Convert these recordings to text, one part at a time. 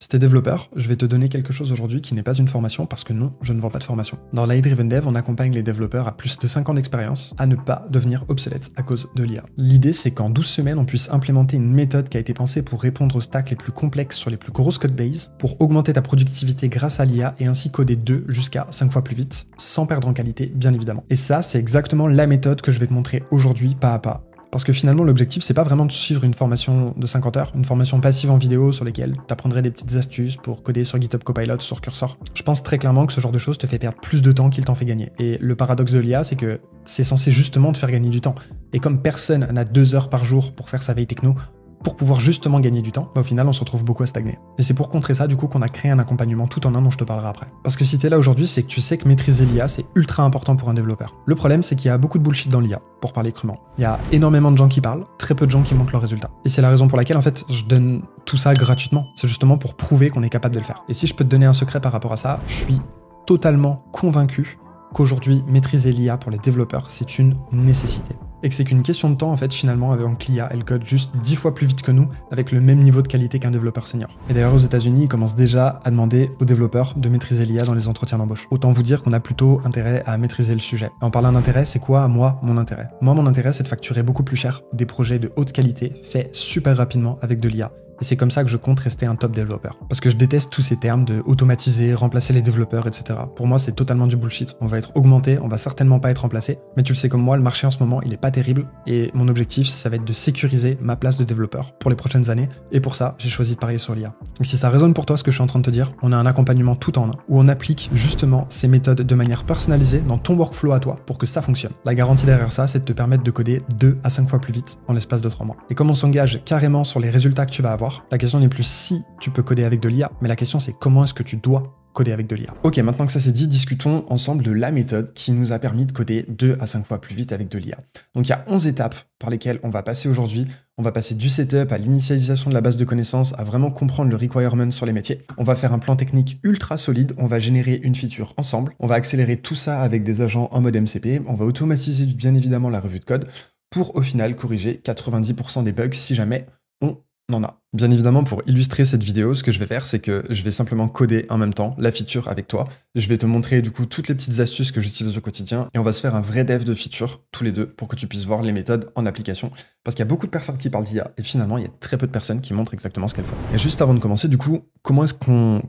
Si t'es développeur, je vais te donner quelque chose aujourd'hui qui n'est pas une formation parce que non, je ne vends pas de formation. Dans l'AI Driven Dev, on accompagne les développeurs à plus de 5 ans d'expérience à ne pas devenir obsolètes à cause de l'IA. L'idée, c'est qu'en 12 semaines, on puisse implémenter une méthode qui a été pensée pour répondre aux stacks les plus complexes sur les plus grosses codebases, pour augmenter ta productivité grâce à l'IA et ainsi coder 2 jusqu'à 5 fois plus vite, sans perdre en qualité, bien évidemment. Et ça, c'est exactement la méthode que je vais te montrer aujourd'hui, pas à pas. Parce que finalement, l'objectif, c'est pas vraiment de suivre une formation de 50 heures, une formation passive en vidéo sur lesquelles tu apprendrais des petites astuces pour coder sur GitHub Copilot, sur Cursor. Je pense très clairement que ce genre de choses te fait perdre plus de temps qu'il t'en fait gagner. Et le paradoxe de l'IA, c'est que c'est censé justement te faire gagner du temps. Et comme personne n'a 2 heures par jour pour faire sa veille techno, pour pouvoir justement gagner du temps, au final on se retrouve beaucoup à stagner. Et c'est pour contrer ça du coup qu'on a créé un accompagnement tout en un dont je te parlerai après. Parce que si t'es là aujourd'hui, c'est que tu sais que maîtriser l'IA c'est ultra important pour un développeur. Le problème c'est qu'il y a beaucoup de bullshit dans l'IA, pour parler crûment. Il y a énormément de gens qui parlent, très peu de gens qui montrent leurs résultats. Et c'est la raison pour laquelle en fait je donne tout ça gratuitement. C'est justement pour prouver qu'on est capable de le faire. Et si je peux te donner un secret par rapport à ça, je suis totalement convaincu qu'aujourd'hui maîtriser l'IA pour les développeurs c'est une nécessité. Et que c'est qu'une question de temps, en fait, finalement, avec l'IA, elle code juste 10 fois plus vite que nous, avec le même niveau de qualité qu'un développeur senior. Et d'ailleurs, aux États-Unis, ils commencent déjà à demander aux développeurs de maîtriser l'IA dans les entretiens d'embauche. Autant vous dire qu'on a plutôt intérêt à maîtriser le sujet. Et en parlant d'intérêt, c'est quoi, moi, mon intérêt? Moi, mon intérêt, c'est de facturer beaucoup plus cher des projets de haute qualité, faits super rapidement avec de l'IA. Et c'est comme ça que je compte rester un top développeur. Parce que je déteste tous ces termes de automatiser, remplacer les développeurs, etc. Pour moi, c'est totalement du bullshit. On va être augmenté, on va certainement pas être remplacé. Mais tu le sais comme moi, le marché en ce moment, il est pas terrible. Et mon objectif, ça va être de sécuriser ma place de développeur pour les prochaines années. Et pour ça, j'ai choisi de parier sur l'IA. Donc si ça résonne pour toi ce que je suis en train de te dire, on a un accompagnement tout en un, où on applique justement ces méthodes de manière personnalisée dans ton workflow à toi pour que ça fonctionne. La garantie derrière ça, c'est de te permettre de coder 2 à 5 fois plus vite en l'espace de 3 mois. Et comme on s'engage carrément sur les résultats que tu vas avoir, la question n'est plus si tu peux coder avec de l'IA, mais la question c'est comment est-ce que tu dois coder avec de l'IA. Ok, maintenant que ça c'est dit, discutons ensemble de la méthode qui nous a permis de coder 2 à 5 fois plus vite avec de l'IA. Donc il y a 11 étapes par lesquelles on va passer aujourd'hui. On va passer du setup à l'initialisation de la base de connaissances, à vraiment comprendre le requirement sur les métiers. On va faire un plan technique ultra solide, on va générer une feature ensemble, on va accélérer tout ça avec des agents en mode MCP, on va automatiser bien évidemment la revue de code pour au final corriger 90% des bugs si jamais on en a. Bien évidemment, pour illustrer cette vidéo, ce que je vais faire, c'est que je vais simplement coder en même temps la feature avec toi. Je vais te montrer du coup toutes les petites astuces que j'utilise au quotidien et on va se faire un vrai dev de feature tous les deux pour que tu puisses voir les méthodes en application. Parce qu'il y a beaucoup de personnes qui parlent d'IA et finalement, il y a très peu de personnes qui montrent exactement ce qu'elles font. Et juste avant de commencer, du coup, comment est-ce qu'on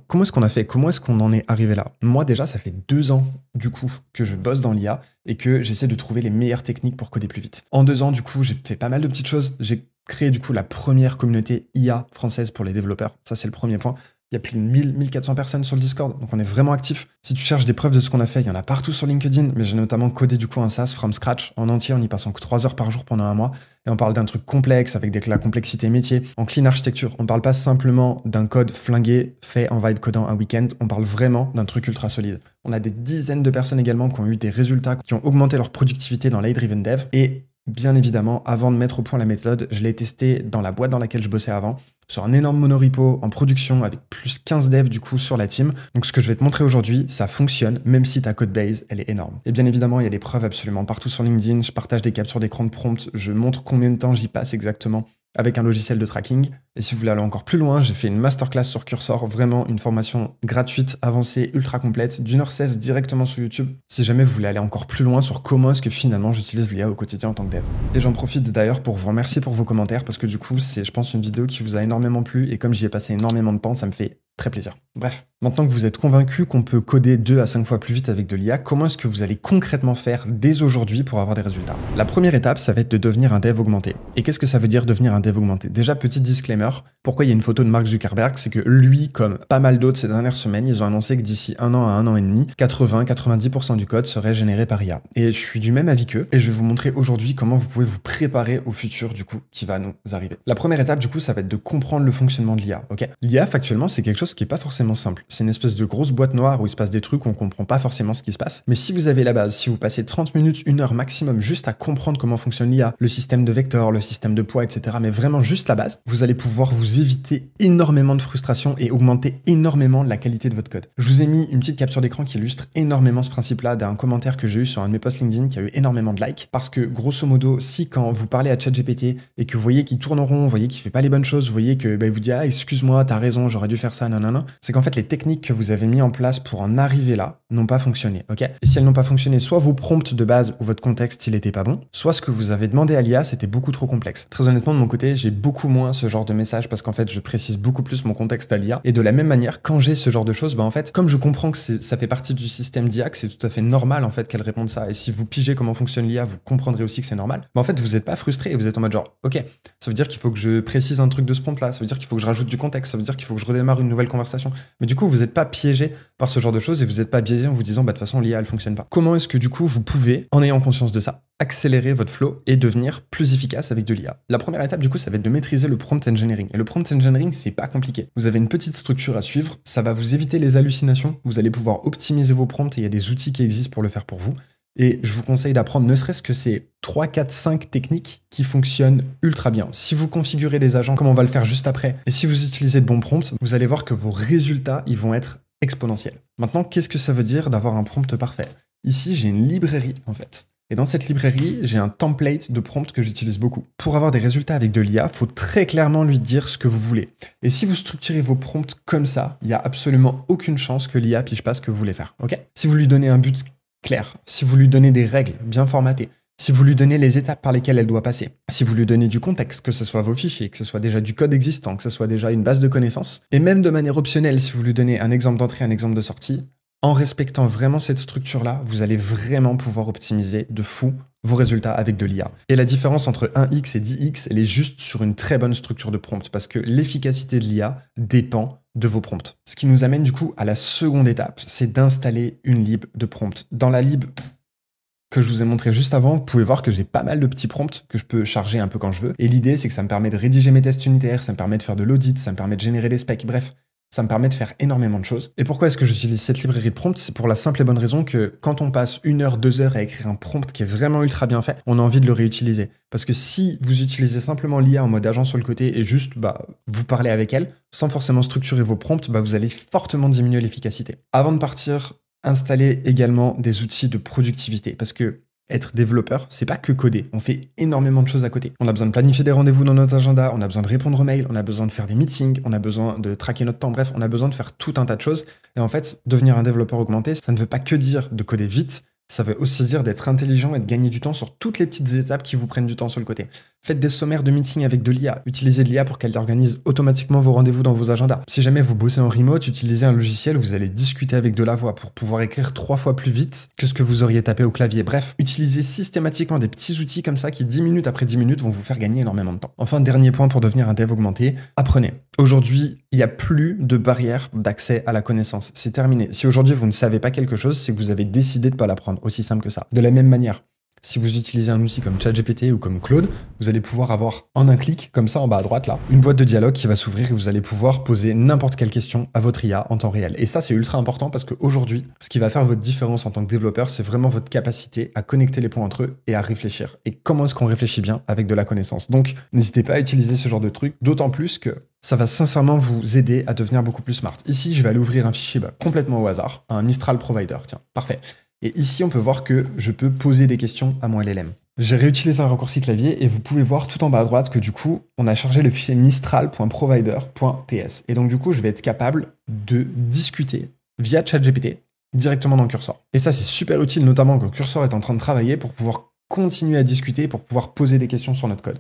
a fait? Comment est-ce qu'on en est arrivé là? Moi, déjà, ça fait 2 ans, du coup, que je bosse dans l'IA et que j'essaie de trouver les meilleures techniques pour coder plus vite. En 2 ans, du coup, j'ai fait pas mal de petites choses. J'ai créé du coup la première communauté IA française pour les développeurs. Ça, c'est le premier point. Il y a plus de 1400 personnes sur le Discord, donc on est vraiment actif. Si tu cherches des preuves de ce qu'on a fait, il y en a partout sur LinkedIn, mais j'ai notamment codé du coup un SaaS from scratch en entier en y passant que 3 heures par jour pendant 1 mois. Et on parle d'un truc complexe avec la complexité métier. En clean architecture, on parle pas simplement d'un code flingué fait en vibe codant un week-end, on parle vraiment d'un truc ultra solide. On a des dizaines de personnes également qui ont eu des résultats, qui ont augmenté leur productivité dans l'AI Driven Dev. Et bien évidemment, avant de mettre au point la méthode, je l'ai testé dans la boîte dans laquelle je bossais avant, sur un énorme monorepo en production avec plus 15 devs du coup sur la team. Donc ce que je vais te montrer aujourd'hui, ça fonctionne même si ta codebase, elle est énorme. Et bien évidemment, il y a des preuves absolument partout sur LinkedIn, je partage des captures d'écran de prompt, je montre combien de temps j'y passe exactement avec un logiciel de tracking. Et si vous voulez aller encore plus loin, j'ai fait une masterclass sur Cursor, vraiment une formation gratuite, avancée, ultra complète, d'1h16 directement sur YouTube, si jamais vous voulez aller encore plus loin sur comment est-ce que finalement j'utilise l'IA au quotidien en tant que dev. Et j'en profite d'ailleurs pour vous remercier pour vos commentaires, parce que du coup, c'est, je pense, une vidéo qui vous a énormément plu, et comme j'y ai passé énormément de temps, ça me fait très plaisir. Bref, maintenant que vous êtes convaincu qu'on peut coder 2 à 5 fois plus vite avec de l'IA, comment est-ce que vous allez concrètement faire dès aujourd'hui pour avoir des résultats? La première étape, ça va être de devenir un dev augmenté. Et qu'est-ce que ça veut dire devenir un dev augmenté? Déjà, petit disclaimer, pourquoi il y a une photo de Mark Zuckerberg, c'est que lui, comme pas mal d'autres ces dernières semaines, ils ont annoncé que d'ici 1 an à 1 an et demi, 80-90% du code serait généré par IA. Et je suis du même avis qu'eux, et je vais vous montrer aujourd'hui comment vous pouvez vous préparer au futur du coup qui va nous arriver. La première étape du coup, ça va être de comprendre le fonctionnement de l'IA, ok? L'IA, factuellement, c'est quelque chose qui est pas forcément simple. C'est une espèce de grosse boîte noire où il se passe des trucs où on comprend pas forcément ce qui se passe. Mais si vous avez la base, si vous passez 30 minutes, 1 heure maximum juste à comprendre comment fonctionne l'IA, le système de vecteurs, le système de poids, etc., mais vraiment juste la base, vous allez pouvoir vous éviter énormément de frustration et augmenter énormément la qualité de votre code. Je vous ai mis une petite capture d'écran qui illustre énormément ce principe-là d'un commentaire que j'ai eu sur un de mes posts LinkedIn qui a eu énormément de likes. Parce que grosso modo, si quand vous parlez à ChatGPT et que vous voyez qu'il tourne en rond, vous voyez qu'il fait pas les bonnes choses, vous voyez que il vous dit ah excuse-moi, t'as raison, j'aurais dû faire ça, non, nanana, c'est qu'en fait, les techniques que vous avez mis en place pour en arriver là n'ont pas fonctionné, ok? Et si elles n'ont pas fonctionné, soit vos prompts de base ou votre contexte, il était pas bon, soit ce que vous avez demandé à l'IA, c'était beaucoup trop complexe. Très honnêtement, de mon côté, j'ai beaucoup moins ce genre de message parce qu'en fait, je précise beaucoup plus mon contexte à l'IA. Et de la même manière, quand j'ai ce genre de choses, en fait, comme je comprends que ça fait partie du système d'IA, que c'est tout à fait normal, en fait, qu'elle réponde ça. Et si vous pigez comment fonctionne l'IA, vous comprendrez aussi que c'est normal. En fait, vous n'êtes pas frustré et vous êtes en mode genre, ok, ça veut dire qu'il faut que je précise un truc de ce prompt-là, ça veut dire qu'il faut que je rajoute du contexte, ça veut dire qu'il faut que je redémarre une nouvelle conversation. Mais du coup, vous n'êtes pas piégé par ce genre de choses et vous n'êtes pas biaisé en vous disant, de toute façon, l'IA, elle fonctionne pas. Comment est-ce que du coup, vous pouvez, en ayant conscience de ça, accélérer votre flow et devenir plus efficace avec de l'IA? La première étape, du coup, ça va être de maîtriser le prompt engineering. Et le prompt engineering, c'est pas compliqué. Vous avez une petite structure à suivre, ça va vous éviter les hallucinations, vous allez pouvoir optimiser vos prompts et il y a des outils qui existent pour le faire pour vous. Et je vous conseille d'apprendre ne serait-ce que ces 3, 4, 5 techniques qui fonctionnent ultra bien. Si vous configurez des agents, comme on va le faire juste après, et si vous utilisez de bons prompts, vous allez voir que vos résultats, ils vont être exponentiels. Maintenant, qu'est-ce que ça veut dire d'avoir un prompt parfait? Ici, j'ai une librairie, en fait. Et dans cette librairie, j'ai un template de prompt que j'utilise beaucoup. Pour avoir des résultats avec de l'IA, il faut très clairement lui dire ce que vous voulez. Et si vous structurez vos prompts comme ça, il n'y a absolument aucune chance que l'IA pige pas ce que vous voulez faire. Ok? Si vous lui donnez un but clair, si vous lui donnez des règles bien formatées, si vous lui donnez les étapes par lesquelles elle doit passer, si vous lui donnez du contexte, que ce soit vos fichiers, que ce soit déjà du code existant, que ce soit déjà une base de connaissances, et même de manière optionnelle, si vous lui donnez un exemple d'entrée, un exemple de sortie, en respectant vraiment cette structure-là, vous allez vraiment pouvoir optimiser de fou vos résultats avec de l'IA. Et la différence entre 1x et 10x, elle est juste sur une très bonne structure de prompt, parce que l'efficacité de l'IA dépend de vos prompts. Ce qui nous amène du coup à la seconde étape, c'est d'installer une lib de prompt. Dans la lib que je vous ai montré juste avant, vous pouvez voir que j'ai pas mal de petits prompts que je peux charger un peu quand je veux. Et l'idée, c'est que ça me permet de rédiger mes tests unitaires, ça me permet de faire de l'audit, ça me permet de générer des specs, bref. Ça me permet de faire énormément de choses. Et pourquoi est-ce que j'utilise cette librairie de prompt? C'est pour la simple et bonne raison que quand on passe 1 heure, 2 heures à écrire un prompt qui est vraiment ultra bien fait, on a envie de le réutiliser. Parce que si vous utilisez simplement l'IA en mode agent sur le côté et juste vous parlez avec elle, sans forcément structurer vos prompts, vous allez fortement diminuer l'efficacité. Avant de partir, installez également des outils de productivité. Parce que être développeur, c'est pas que coder. On fait énormément de choses à côté. On a besoin de planifier des rendez-vous dans notre agenda, on a besoin de répondre aux mails, on a besoin de faire des meetings, on a besoin de traquer notre temps. Bref, on a besoin de faire tout un tas de choses. Et en fait, devenir un développeur augmenté, ça ne veut pas que dire de coder vite, ça veut aussi dire d'être intelligent et de gagner du temps sur toutes les petites étapes qui vous prennent du temps sur le côté. Faites des sommaires de meetings avec de l'IA. Utilisez de l'IA pour qu'elle organise automatiquement vos rendez-vous dans vos agendas. Si jamais vous bossez en remote, utilisez un logiciel où vous allez discuter avec de la voix pour pouvoir écrire 3 fois plus vite que ce que vous auriez tapé au clavier. Bref, utilisez systématiquement des petits outils comme ça qui 10 minutes après 10 minutes vont vous faire gagner énormément de temps. Enfin, dernier point pour devenir un dev augmenté, apprenez. Aujourd'hui, il n'y a plus de barrière d'accès à la connaissance. C'est terminé. Si aujourd'hui vous ne savez pas quelque chose, c'est que vous avez décidé de ne pas l'apprendre. Aussi simple que ça. De la même manière, si vous utilisez un outil comme ChatGPT ou comme Claude, vous allez pouvoir avoir en un clic, comme ça en bas à droite là, une boîte de dialogue qui va s'ouvrir et vous allez pouvoir poser n'importe quelle question à votre IA en temps réel. Et ça, c'est ultra important parce qu'aujourd'hui, ce qui va faire votre différence en tant que développeur, c'est vraiment votre capacité à connecter les points entre eux et à réfléchir. Et comment est-ce qu'on réfléchit bien avec de la connaissance? Donc, n'hésitez pas à utiliser ce genre de truc, d'autant plus que ça va sincèrement vous aider à devenir beaucoup plus smart. Ici, je vais aller ouvrir un fichier complètement au hasard, un Mistral Provider, tiens, parfait. Et ici, on peut voir que je peux poser des questions à mon LLM. J'ai réutilisé un raccourci clavier et vous pouvez voir tout en bas à droite que du coup, on a chargé le fichier mistral.provider.ts. Et donc du coup, je vais être capable de discuter via ChatGPT directement dans Cursor. Et ça, c'est super utile, notamment quand Cursor est en train de travailler pour pouvoir continuer à discuter, pour pouvoir poser des questions sur notre code.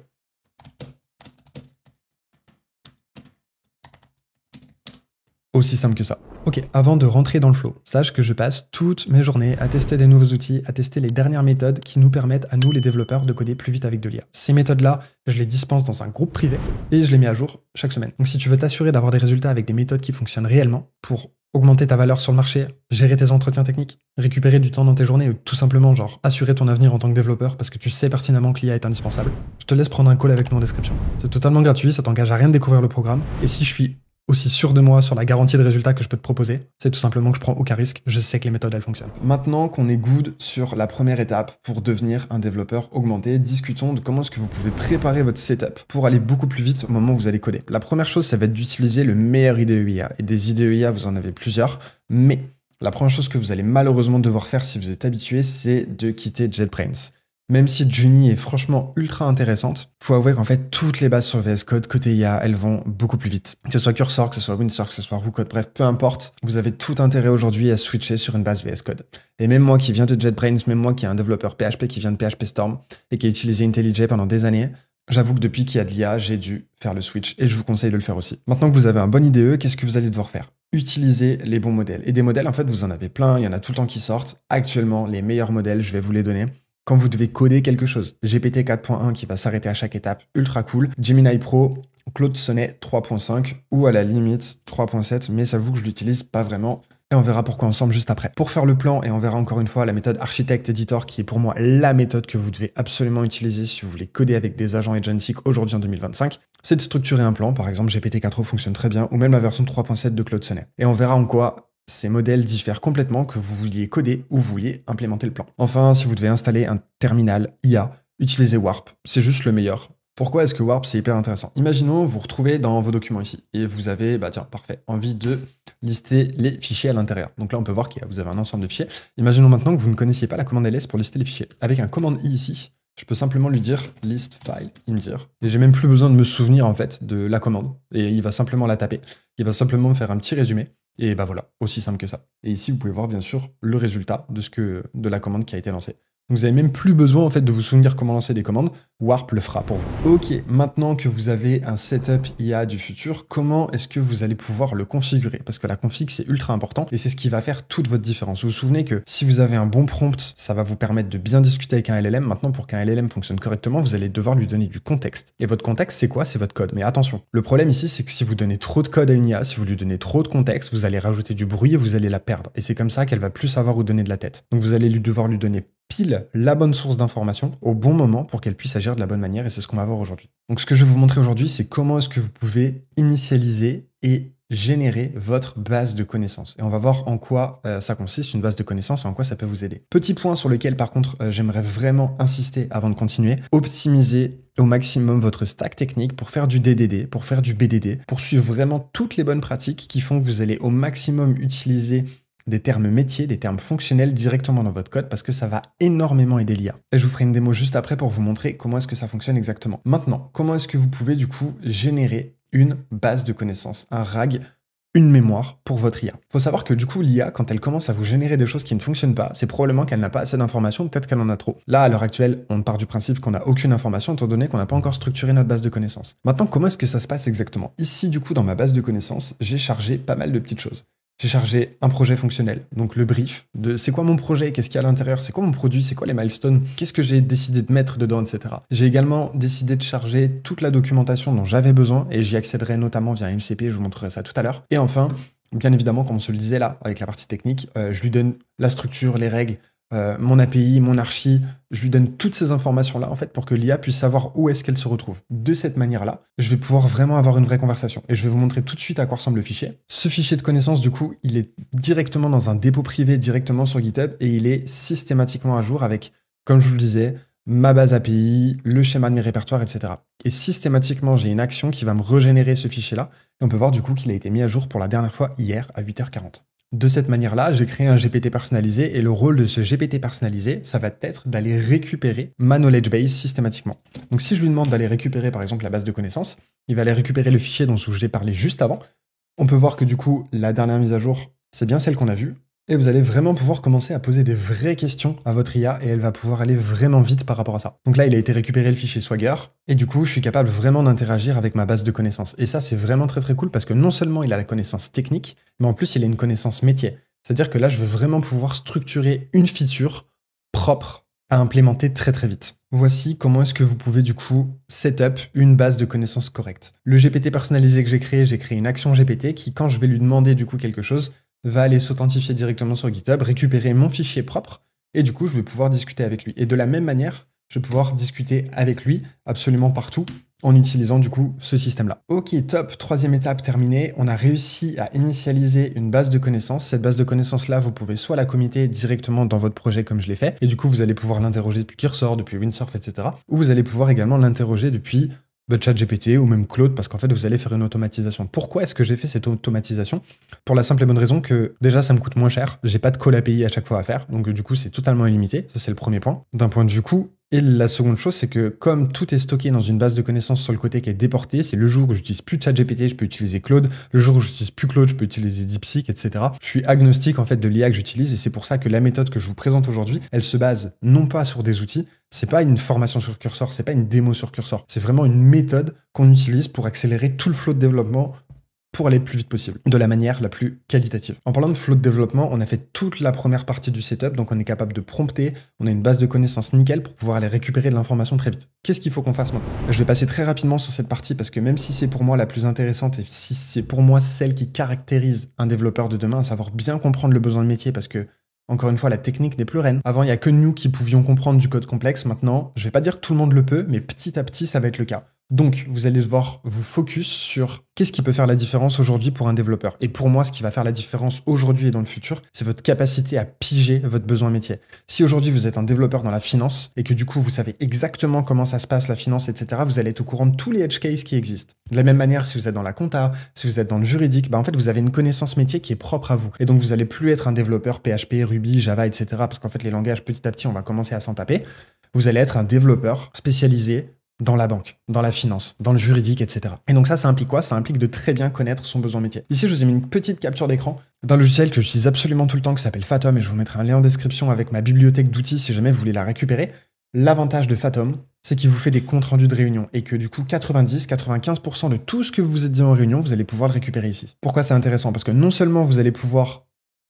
Aussi simple que ça. Ok, avant de rentrer dans le flow, sache que je passe toutes mes journées à tester des nouveaux outils, à tester les dernières méthodes qui nous permettent à nous, les développeurs, de coder plus vite avec de l'IA. Ces méthodes-là, je les dispense dans un groupe privé et je les mets à jour chaque semaine. Donc si tu veux t'assurer d'avoir des résultats avec des méthodes qui fonctionnent réellement pour augmenter ta valeur sur le marché, gérer tes entretiens techniques, récupérer du temps dans tes journées ou tout simplement assurer ton avenir en tant que développeur parce que tu sais pertinemment que l'IA est indispensable, je te laisse prendre un call avec nous en description. C'est totalement gratuit, ça t'engage à rien de découvrir le programme et si je suis aussi sûr de moi sur la garantie de résultat que je peux te proposer, c'est tout simplement que je prends aucun risque, je sais que les méthodes elles fonctionnent. Maintenant qu'on est good sur la première étape pour devenir un développeur augmenté, discutons de comment est-ce que vous pouvez préparer votre setup pour aller beaucoup plus vite au moment où vous allez coder. La première chose, ça va être d'utiliser le meilleur IDE IA. Et des IDE IA, vous en avez plusieurs, mais la première chose que vous allez malheureusement devoir faire si vous êtes habitué, c'est de quitter JetBrains. Même si Juni est franchement ultra intéressante, faut avouer qu'en fait, toutes les bases sur VS Code côté IA, elles vont beaucoup plus vite. Que ce soit Cursor, que ce soit Windsurf, que ce soit WooCode, bref, peu importe, vous avez tout intérêt aujourd'hui à switcher sur une base VS Code. Et même moi qui viens de JetBrains, même moi qui est un développeur PHP qui vient de PHP Storm et qui a utilisé IntelliJ pendant des années, j'avoue que depuis qu'il y a de l'IA, j'ai dû faire le switch et je vous conseille de le faire aussi. Maintenant que vous avez un bon IDE, qu'est-ce que vous allez devoir faire? Utiliser les bons modèles. Et des modèles, en fait, vous en avez plein, il y en a tout le temps qui sortent. Actuellement, les meilleurs modèles, je vais vous les donner. Quand vous devez coder quelque chose, GPT 4.1 qui va s'arrêter à chaque étape, ultra cool. Gemini Pro, Claude Sonnet 3.5 ou à la limite 3.7, mais ça vous que je l'utilise pas vraiment. Et on verra pourquoi ensemble juste après. Pour faire le plan, et on verra encore une fois la méthode Architect Editor qui est pour moi la méthode que vous devez absolument utiliser si vous voulez coder avec des agents agentic aujourd'hui en 2025, c'est de structurer un plan. Par exemple, GPT-4o fonctionne très bien, ou même la version 3.7 de Claude Sonnet. Et on verra en quoi ces modèles diffèrent complètement, que vous vouliez coder ou vous vouliez implémenter le plan. Enfin, si vous devez installer un terminal IA, utilisez Warp. C'est juste le meilleur. Pourquoi est-ce que Warp, c'est hyper intéressant? Imaginons, vous retrouvez dans vos documents ici, et vous avez, tiens, parfait, envie de lister les fichiers à l'intérieur. Donc là, on peut voir que vous avez un ensemble de fichiers. Imaginons maintenant que vous ne connaissiez pas la commande ls pour lister les fichiers. Avec un commande i ici, je peux simplement lui dire list file indir. Et j'ai même plus besoin de me souvenir, en fait, de la commande. Et il va simplement la taper. Il va simplement me faire un petit résumé. Et voilà, aussi simple que ça. Et ici, vous pouvez voir bien sûr le résultat de la commande qui a été lancée. Donc vous n'avez même plus besoin en fait de vous souvenir comment lancer des commandes. Warp le fera pour vous. Ok, maintenant que vous avez un setup IA du futur, comment est-ce que vous allez pouvoir le configurer? Parce que la config, c'est ultra important et c'est ce qui va faire toute votre différence. Vous vous souvenez que si vous avez un bon prompt, ça va vous permettre de bien discuter avec un LLM. Maintenant, pour qu'un LLM fonctionne correctement, vous allez devoir lui donner du contexte. Et votre contexte, c'est quoi? C'est votre code. Mais attention, le problème ici, c'est que si vous donnez trop de code à une IA, si vous lui donnez trop de contexte, vous allez rajouter du bruit et vous allez la perdre. Et c'est comme ça qu'elle va plus savoir où donner de la tête. Donc vous allez devoir lui donner pile la bonne source d'information au bon moment pour qu'elle puisse agir de la bonne manière et c'est ce qu'on va voir aujourd'hui. Donc ce que je vais vous montrer aujourd'hui, c'est comment est-ce que vous pouvez initialiser et générer votre base de connaissances. Et on va voir en quoi ça consiste, une base de connaissances, et en quoi ça peut vous aider. Petit point sur lequel, par contre, j'aimerais vraiment insister avant de continuer. Optimisez au maximum votre stack technique pour faire du DDD, pour faire du BDD, pour suivre vraiment toutes les bonnes pratiques qui font que vous allez au maximum utiliser des termes métiers, des termes fonctionnels directement dans votre code parce que ça va énormément aider l'IA. Et je vous ferai une démo juste après pour vous montrer comment est-ce que ça fonctionne exactement. Maintenant, comment est-ce que vous pouvez du coup générer une base de connaissances, un RAG, une mémoire pour votre IA. Faut savoir que du coup, l'IA, quand elle commence à vous générer des choses qui ne fonctionnent pas, c'est probablement qu'elle n'a pas assez d'informations, peut-être qu'elle en a trop. Là, à l'heure actuelle, on part du principe qu'on n'a aucune information, étant donné qu'on n'a pas encore structuré notre base de connaissances. Maintenant, comment est-ce que ça se passe exactement? Ici, du coup, dans ma base de connaissances, j'ai chargé pas mal de petites choses. J'ai chargé un projet fonctionnel, donc le brief de c'est quoi mon projet, qu'est-ce qu'il y a à l'intérieur, c'est quoi mon produit, c'est quoi les milestones, qu'est-ce que j'ai décidé de mettre dedans, etc. J'ai également décidé de charger toute la documentation dont j'avais besoin et j'y accéderai notamment via MCP, je vous montrerai ça tout à l'heure. Et enfin, bien évidemment, comme on se le disait là, avec la partie technique, je lui donne la structure, les règles, mon API, mon archi, je lui donne toutes ces informations-là, en fait, pour que l'IA puisse savoir où est-ce qu'elle se retrouve. De cette manière-là, je vais pouvoir vraiment avoir une vraie conversation. Et je vais vous montrer tout de suite à quoi ressemble le fichier. Ce fichier de connaissances, du coup, il est directement dans un dépôt privé, directement sur GitHub, et il est systématiquement à jour avec, comme je vous le disais, ma base API, le schéma de mes répertoires, etc. Et systématiquement, j'ai une action qui va me régénérer ce fichier-là. Et on peut voir, du coup, qu'il a été mis à jour pour la dernière fois hier à 8h40. De cette manière-là, j'ai créé un GPT personnalisé et le rôle de ce GPT personnalisé, ça va être d'aller récupérer ma knowledge base systématiquement. Donc si je lui demande d'aller récupérer par exemple la base de connaissances, il va aller récupérer le fichier dont je vous ai parlé juste avant. On peut voir que du coup, la dernière mise à jour, c'est bien celle qu'on a vue. Et vous allez vraiment pouvoir commencer à poser des vraies questions à votre IA et elle va pouvoir aller vraiment vite par rapport à ça. Donc là, il a été récupéré le fichier Swagger et du coup, je suis capable vraiment d'interagir avec ma base de connaissances. Et ça, c'est vraiment très très cool parce que non seulement il a la connaissance technique, mais en plus, il a une connaissance métier. C'est-à-dire que là, je vais vraiment pouvoir structurer une feature propre à implémenter très très vite. Voici comment est-ce que vous pouvez du coup setup une base de connaissances correcte. Le GPT personnalisé que j'ai créé une action GPT qui, quand je vais lui demander du coup quelque chose, va aller s'authentifier directement sur GitHub, récupérer mon fichier propre, et du coup, je vais pouvoir discuter avec lui. Et de la même manière, je vais pouvoir discuter avec lui absolument partout en utilisant du coup ce système-là. Ok, top, troisième étape terminée. On a réussi à initialiser une base de connaissances. Cette base de connaissances-là, vous pouvez soit la committer directement dans votre projet comme je l'ai fait, et du coup, vous allez pouvoir l'interroger depuis Cursor, depuis Windsurf, etc. Ou vous allez pouvoir également l'interroger depuis ChatGPT ou même Claude, parce qu'en fait, vous allez faire une automatisation. Pourquoi est-ce que j'ai fait cette automatisation? Pour la simple et bonne raison que, déjà, ça me coûte moins cher. J'ai pas de call API à chaque fois à faire, donc du coup, c'est totalement illimité. Ça, c'est le premier point. D'un point de vue coût, Et la seconde chose, c'est que comme tout est stocké dans une base de connaissances sur le côté qui est déportée, c'est le jour où j'utilise plus ChatGPT, je peux utiliser Claude. Le jour où j'utilise plus Claude, je peux utiliser DeepSeek, etc. Je suis agnostique en fait de l'IA que j'utilise et c'est pour ça que la méthode que je vous présente aujourd'hui, elle se base non pas sur des outils, c'est pas une formation sur Cursor, c'est pas une démo sur Cursor, c'est vraiment une méthode qu'on utilise pour accélérer tout le flow de développement pour aller le plus vite possible, de la manière la plus qualitative. En parlant de flow de développement, on a fait toute la première partie du setup, donc on est capable de prompter, on a une base de connaissances nickel pour pouvoir aller récupérer de l'information très vite. Qu'est-ce qu'il faut qu'on fasse maintenant? Je vais passer très rapidement sur cette partie parce que même si c'est pour moi la plus intéressante et si c'est pour moi celle qui caractérise un développeur de demain, à savoir bien comprendre le besoin de métier parce que encore une fois, la technique n'est plus reine. Avant, il n'y a que nous qui pouvions comprendre du code complexe. Maintenant, je ne vais pas dire que tout le monde le peut, mais petit à petit, ça va être le cas. Donc, vous allez devoir vous focus sur qu'est-ce qui peut faire la différence aujourd'hui pour un développeur. Et pour moi, ce qui va faire la différence aujourd'hui et dans le futur, c'est votre capacité à piger votre besoin métier. Si aujourd'hui, vous êtes un développeur dans la finance et que du coup, vous savez exactement comment ça se passe, la finance, etc., vous allez être au courant de tous les edge cases qui existent. De la même manière, si vous êtes dans la compta, si vous êtes dans le juridique, en fait, vous avez une connaissance métier qui est propre à vous. Et donc, vous n'allez plus être un développeur PHP, Ruby, Java, etc., parce qu'en fait, les langages, petit à petit, on va commencer à s'en taper. Vous allez être un développeur spécialisé dans la banque, dans la finance, dans le juridique, etc. Et donc ça implique quoi? Ça implique de très bien connaître son besoin métier. Ici, je vous ai mis une petite capture d'écran d'un logiciel que j'utilise absolument tout le temps qui s'appelle Fathom et je vous mettrai un lien en description avec ma bibliothèque d'outils si jamais vous voulez la récupérer. L'avantage de Fathom, c'est qu'il vous fait des comptes rendus de réunion et que du coup 90-95% de tout ce que vous vous êtes dit en réunion, vous allez pouvoir le récupérer ici. Pourquoi c'est intéressant? Parce que non seulement vous allez pouvoir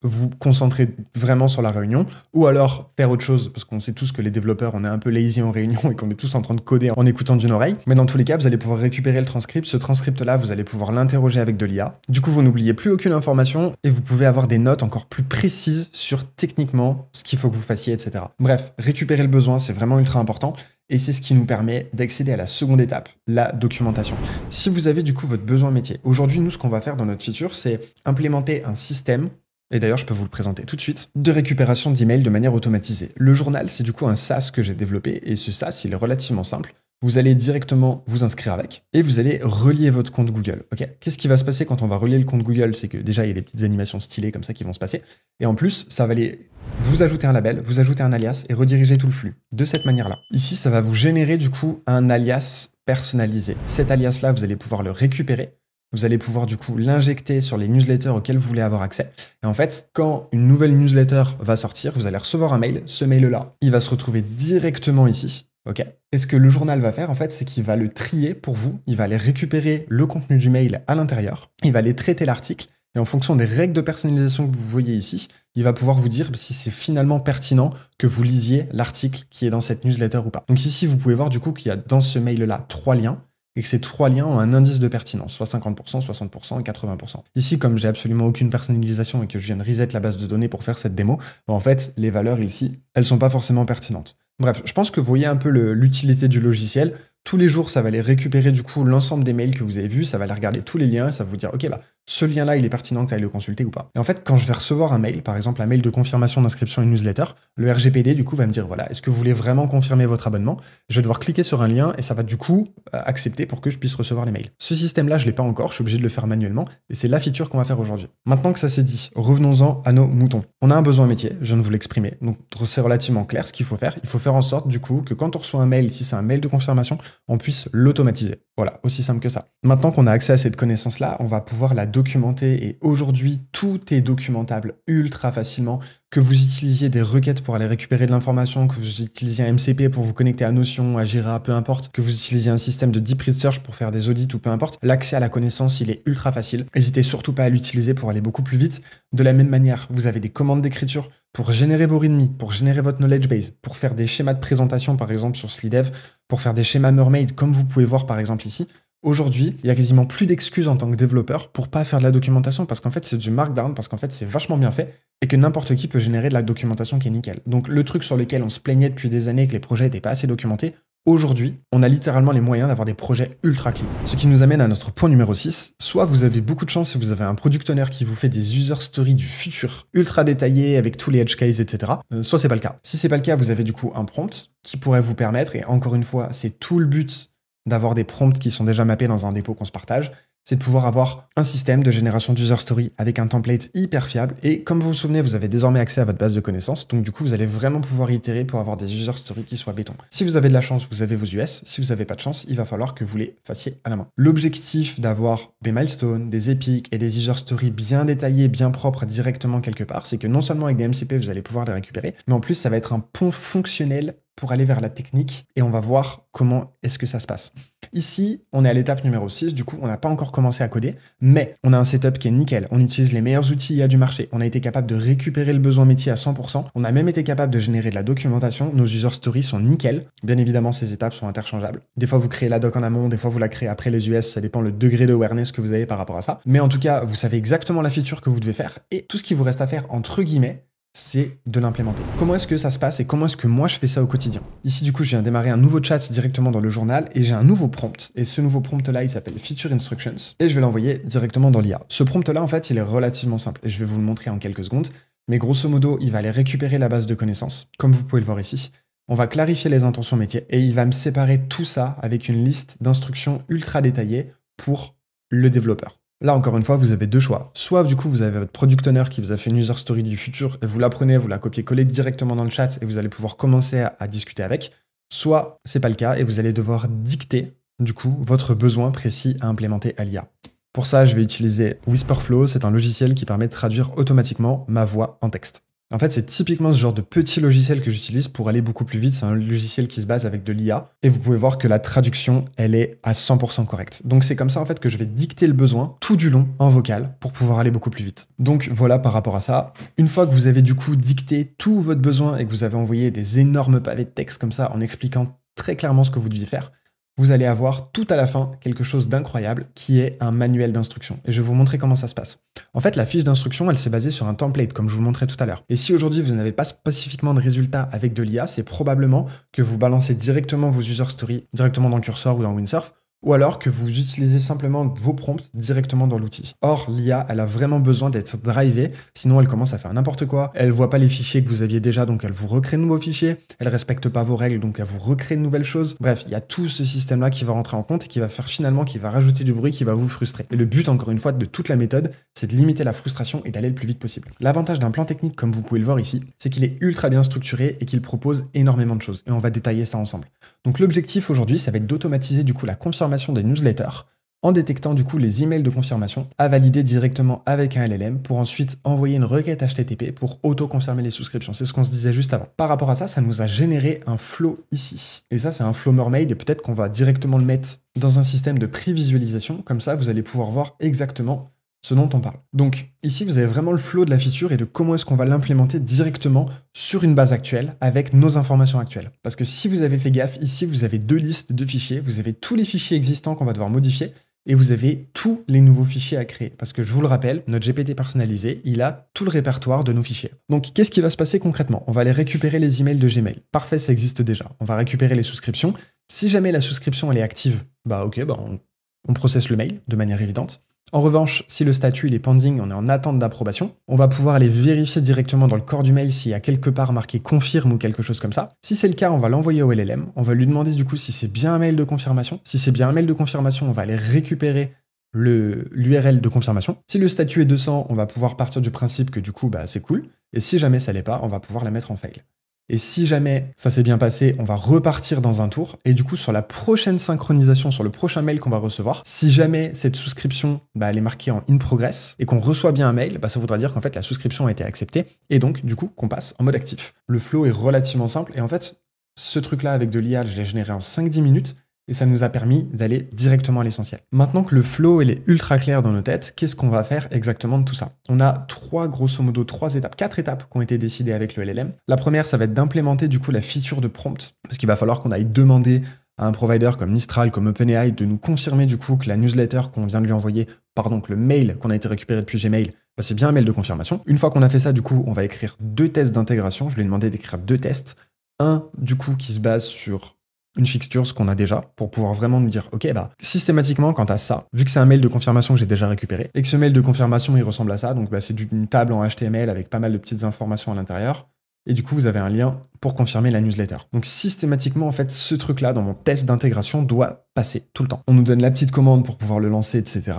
vous concentrer vraiment sur la réunion, ou alors faire autre chose, parce qu'on sait tous que les développeurs, on est un peu lazy en réunion et qu'on est tous en train de coder en écoutant d'une oreille, mais dans tous les cas, vous allez pouvoir récupérer le transcript. Ce transcript-là, vous allez pouvoir l'interroger avec de l'IA. Du coup, vous n'oubliez plus aucune information et vous pouvez avoir des notes encore plus précises sur techniquement ce qu'il faut que vous fassiez, etc. Bref, récupérer le besoin, c'est vraiment ultra important. Et c'est ce qui nous permet d'accéder à la seconde étape, la documentation. Si vous avez du coup votre besoin métier, aujourd'hui, nous, ce qu'on va faire dans notre feature, c'est implémenter un système, et d'ailleurs, je peux vous le présenter tout de suite, de récupération d'emails de manière automatisée. Le journal, c'est du coup un SaaS que j'ai développé, et ce SaaS, il est relativement simple. Vous allez directement vous inscrire avec, et vous allez relier votre compte Google. Ok. Qu'est-ce qui va se passer quand on va relier le compte Google? C'est que déjà, il y a des petites animations stylées comme ça qui vont se passer, et en plus, ça va aller vous ajouter un label, vous ajouter un alias, et rediriger tout le flux, de cette manière-là. Ici, ça va vous générer du coup un alias personnalisé. Cet alias-là, vous allez pouvoir le récupérer. Vous allez pouvoir du coup l'injecter sur les newsletters auxquels vous voulez avoir accès. Et en fait, quand une nouvelle newsletter va sortir, vous allez recevoir un mail. Ce mail-là, il va se retrouver directement ici. Ok. Et ce que le journal va faire, en fait, c'est qu'il va le trier pour vous. Il va aller récupérer le contenu du mail à l'intérieur. Il va aller traiter l'article. Et en fonction des règles de personnalisation que vous voyez ici, il va pouvoir vous dire si c'est finalement pertinent que vous lisiez l'article qui est dans cette newsletter ou pas. Donc ici, vous pouvez voir du coup qu'il y a dans ce mail-là 3 liens. Et que ces 3 liens ont un indice de pertinence, soit 50%, 60% et 80%. Ici, comme j'ai absolument aucune personnalisation et que je viens de reset la base de données pour faire cette démo, en fait, les valeurs ici, elles sont pas forcément pertinentes. Bref, je pense que vous voyez un peu l'utilité du logiciel. Tous les jours, ça va aller récupérer du coup l'ensemble des mails que vous avez vus, ça va aller regarder tous les liens et ça va vous dire, ok, ce lien-là, il est pertinent que tu ailles le consulter ou pas. Et en fait, quand je vais recevoir un mail, par exemple un mail de confirmation d'inscription à une newsletter, le RGPD, du coup, va me dire, voilà, est-ce que vous voulez vraiment confirmer votre abonnement? Je vais devoir cliquer sur un lien et ça va du coup accepter pour que je puisse recevoir les mails. Ce système-là, je l'ai pas encore, je suis obligé de le faire manuellement et c'est la feature qu'on va faire aujourd'hui. Maintenant que ça c'est dit, revenons-en à nos moutons. On a un besoin métier, je viens de vous l'exprimer, donc c'est relativement clair ce qu'il faut faire. Il faut faire en sorte du coup que quand on reçoit un mail, si c'est un mail de confirmation, on puisse l'automatiser. Voilà, aussi simple que ça. Maintenant qu'on a accès à cette connaissance-là, on va pouvoir la documenter et aujourd'hui, tout est documentable ultra facilement. Que vous utilisiez des requêtes pour aller récupérer de l'information, que vous utilisiez un MCP pour vous connecter à Notion, à Jira, peu importe, que vous utilisiez un système de deep research pour faire des audits ou peu importe, l'accès à la connaissance, il est ultra facile. N'hésitez surtout pas à l'utiliser pour aller beaucoup plus vite. De la même manière, vous avez des commandes d'écriture pour générer vos readme, pour générer votre knowledge base, pour faire des schémas de présentation, par exemple sur Slidev, pour faire des schémas Mermaid, comme vous pouvez voir par exemple ici. Aujourd'hui, il y a quasiment plus d'excuses en tant que développeur pour pas faire de la documentation parce qu'en fait c'est du markdown, parce qu'en fait c'est vachement bien fait et que n'importe qui peut générer de la documentation qui est nickel. Donc le truc sur lequel on se plaignait depuis des années que les projets n'étaient pas assez documentés, aujourd'hui, on a littéralement les moyens d'avoir des projets ultra clean. Ce qui nous amène à notre point numéro 6. Soit vous avez beaucoup de chance et vous avez un product owner qui vous fait des user stories du futur ultra détaillés avec tous les edge cases, etc. Soit c'est pas le cas. Si c'est pas le cas, vous avez du coup un prompt qui pourrait vous permettre, et encore une fois, c'est tout le but d'avoir des prompts qui sont déjà mappés dans un dépôt qu'on se partage, c'est de pouvoir avoir un système de génération d'user story avec un template hyper fiable. Et comme vous vous souvenez, vous avez désormais accès à votre base de connaissances. Donc du coup, vous allez vraiment pouvoir itérer pour avoir des user stories qui soient béton. Si vous avez de la chance, vous avez vos US. Si vous n'avez pas de chance, il va falloir que vous les fassiez à la main. L'objectif d'avoir des milestones, des epics et des user stories bien détaillés, bien propres directement quelque part, c'est que non seulement avec des MCP, vous allez pouvoir les récupérer, mais en plus, ça va être un pont fonctionnel pour aller vers la technique et on va voir comment est-ce que ça se passe. Ici, on est à l'étape numéro 6, du coup, on n'a pas encore commencé à coder, mais on a un setup qui est nickel. On utilise les meilleurs outils IA du marché. On a été capable de récupérer le besoin métier à 100%. On a même été capable de générer de la documentation. Nos user stories sont nickel. Bien évidemment, ces étapes sont interchangeables. Des fois, vous créez la doc en amont, des fois, vous la créez après les US. Ça dépend le degré d'awareness que vous avez par rapport à ça. Mais en tout cas, vous savez exactement la feature que vous devez faire et tout ce qui vous reste à faire, entre guillemets, c'est de l'implémenter. Comment est-ce que ça se passe et comment est-ce que moi je fais ça au quotidien? Ici, du coup, je viens démarrer un nouveau chat directement dans le journal et j'ai un nouveau prompt. Et ce nouveau prompt-là, il s'appelle Feature Instructions et je vais l'envoyer directement dans l'IA. Ce prompt-là, en fait, il est relativement simple et je vais vous le montrer en quelques secondes. Mais grosso modo, il va aller récupérer la base de connaissances, comme vous pouvez le voir ici. On va clarifier les intentions métiers et il va me séparer tout ça avec une liste d'instructions ultra détaillées pour le développeur. Là, encore une fois, vous avez deux choix. Soit, du coup, vous avez votre product owner qui vous a fait une user story du futur et vous la prenez, vous la copiez-collez directement dans le chat et vous allez pouvoir commencer à discuter avec. Soit, c'est pas le cas et vous allez devoir dicter, du coup, votre besoin précis à implémenter à l'IA. Pour ça, je vais utiliser Whisperflow. C'est un logiciel qui permet de traduire automatiquement ma voix en texte. En fait, c'est typiquement ce genre de petit logiciel que j'utilise pour aller beaucoup plus vite. C'est un logiciel qui se base avec de l'IA. Et vous pouvez voir que la traduction, elle est à 100% correcte. Donc c'est comme ça en fait que je vais dicter le besoin tout du long en vocal pour pouvoir aller beaucoup plus vite. Donc voilà par rapport à ça. Une fois que vous avez du coup dicté tout votre besoin et que vous avez envoyé des énormes pavés de texte comme ça en expliquant très clairement ce que vous deviez faire, vous allez avoir tout à la fin quelque chose d'incroyable qui est un manuel d'instruction. Et je vais vous montrer comment ça se passe. En fait, la fiche d'instruction, elle s'est basée sur un template, comme je vous le montrais tout à l'heure. Et si aujourd'hui, vous n'avez pas spécifiquement de résultats avec de l'IA, c'est probablement que vous balancez directement vos user stories directement dans Cursor ou dans Windsurf, ou alors que vous utilisez simplement vos prompts directement dans l'outil. Or, l'IA, elle a vraiment besoin d'être drivée, sinon elle commence à faire n'importe quoi, elle voit pas les fichiers que vous aviez déjà, donc elle vous recrée de nouveaux fichiers, elle respecte pas vos règles, donc elle vous recrée de nouvelles choses. Bref, il y a tout ce système-là qui va rentrer en compte et qui va faire finalement, qui va rajouter du bruit, qui va vous frustrer. Et le but, encore une fois, de toute la méthode, c'est de limiter la frustration et d'aller le plus vite possible. L'avantage d'un plan technique, comme vous pouvez le voir ici, c'est qu'il est ultra bien structuré et qu'il propose énormément de choses. Et on va détailler ça ensemble. Donc l'objectif aujourd'hui, ça va être d'automatiser du coup la confirmation des newsletters en détectant du coup les emails de confirmation à valider directement avec un LLM pour ensuite envoyer une requête HTTP pour auto-confirmer les souscriptions. C'est ce qu'on se disait juste avant. Par rapport à ça, ça nous a généré un flow ici. Et ça, c'est un flow mermaid et peut-être qu'on va directement le mettre dans un système de prévisualisation. Comme ça, vous allez pouvoir voir exactement ce dont on parle. Donc ici, vous avez vraiment le flow de la feature et de comment est-ce qu'on va l'implémenter directement sur une base actuelle avec nos informations actuelles. Parce que si vous avez fait gaffe, ici, vous avez deux listes de fichiers. Vous avez tous les fichiers existants qu'on va devoir modifier et vous avez tous les nouveaux fichiers à créer. Parce que je vous le rappelle, notre GPT personnalisé, il a tout le répertoire de nos fichiers. Donc qu'est-ce qui va se passer concrètement? On va aller récupérer les emails de Gmail. Parfait, ça existe déjà. On va récupérer les souscriptions. Si jamais la souscription elle est active, on processe le mail de manière évidente. En revanche, si le statut il est pending, on est en attente d'approbation, on va pouvoir aller vérifier directement dans le corps du mail s'il y a quelque part marqué confirme ou quelque chose comme ça. Si c'est le cas, on va l'envoyer au LLM. On va lui demander du coup si c'est bien un mail de confirmation. Si c'est bien un mail de confirmation, on va aller récupérer l'URL de confirmation. Si le statut est 200, on va pouvoir partir du principe que du coup, c'est cool. Et si jamais ça l'est pas, on va pouvoir la mettre en fail. Et si jamais ça s'est bien passé, on va repartir dans un tour. Et du coup, sur la prochaine synchronisation, sur le prochain mail qu'on va recevoir, si jamais cette souscription, elle est marquée en in progress et qu'on reçoit bien un mail, ça voudra dire qu'en fait, la souscription a été acceptée et donc, du coup, qu'on passe en mode actif. Le flow est relativement simple et en fait, ce truc-là avec de l'IA, je l'ai généré en 5-10 minutes. Et ça nous a permis d'aller directement à l'essentiel. Maintenant que le flow il est ultra clair dans nos têtes, qu'est-ce qu'on va faire exactement de tout ça? On a grosso modo 4 étapes qui ont été décidées avec le LLM. La première, ça va être d'implémenter du coup la feature de prompt, parce qu'il va falloir qu'on aille demander à un provider comme Mistral, comme OpenAI, de nous confirmer du coup que la newsletter qu'on vient de lui envoyer, que le mail qu'on a été récupéré depuis Gmail, c'est bien un mail de confirmation. Une fois qu'on a fait ça, du coup, on va écrire 2 tests d'intégration. Je lui ai demandé d'écrire 2 tests. Un, du coup, qui se base sur une fixture, ce qu'on a déjà, pour pouvoir vraiment nous dire, ok, systématiquement, quant à ça, vu que c'est un mail de confirmation que j'ai déjà récupéré, et que ce mail de confirmation, il ressemble à ça, donc c'est une table en HTML avec pas mal de petites informations à l'intérieur, et du coup, vous avez un lien pour confirmer la newsletter. Donc systématiquement, en fait, ce truc-là, dans mon test d'intégration, doit passer tout le temps. On nous donne la petite commande pour pouvoir le lancer, etc.